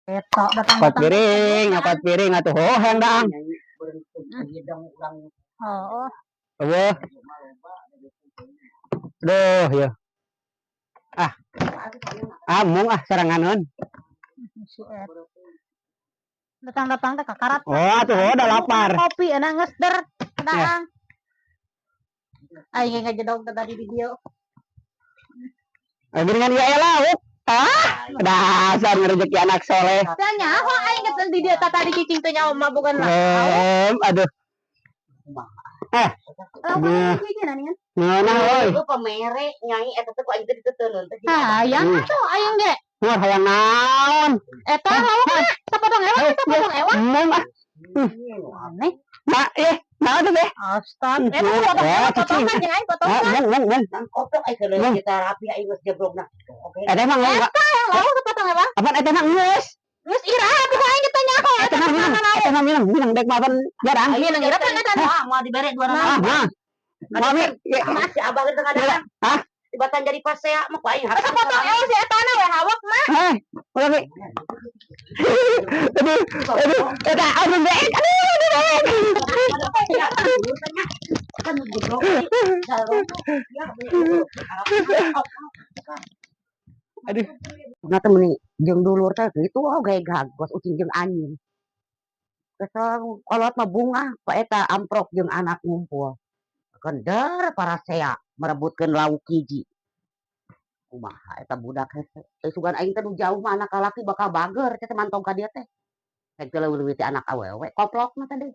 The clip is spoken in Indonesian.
Etok Empat piring atuh hoheng daang. Oh. Eueuh. Duh ya. Amung saranganeun. Datang teh kakarat. Oh, atuh udah lapar. Kopi enak ngesder. Daang. Aing ngajedog tadi video. Dengan ya lauk. Dasar rezeki anak soleh. Tanya, kok aing keten di dia tadi cicing teh nyawa mah bukan lah. Aduh. Nah, oi. Lu pamere nyai eta teh ku aing teh diteuteun teh. Hayang atuh aing ge. Wah, hayang naon? Eta lauk mah sapotong ewan. Aneh. Nah tuh deh. Astaga. Potongan jeung aing potongan. Nang kopong ai keuleuh kita rapi aing geus jebrogna. Eta mah enggak. Lauk sapotong ewan. Apaan eta mah geus? Geus iraha tuh aing ditanya kok. Eta mah minang dek makan jarang. Aing minang iraha kan Mau dibere 200. Mami, masih abang teu ngadakan. Hah? Tibatan jadi pasea mah ku aing harus potong ewan si eta we hawak mah. Udah nih. Aduh, eta aduh dek. Aduh. Ngata meni jeung dulur teh kitu gawe gagos ucing jeung anjing. Kesel kolot mah bunga ku eta amprok jeung anak ngumpul. Kendar para sea merebutkeun lauk hiji. Kumaha eta budak hese. Sugan aing teh nu jauh mah anak lalaki bakal bager teh mantong ka dieu teh. Rek teh leuwih ti anak awewe koplok mah teh.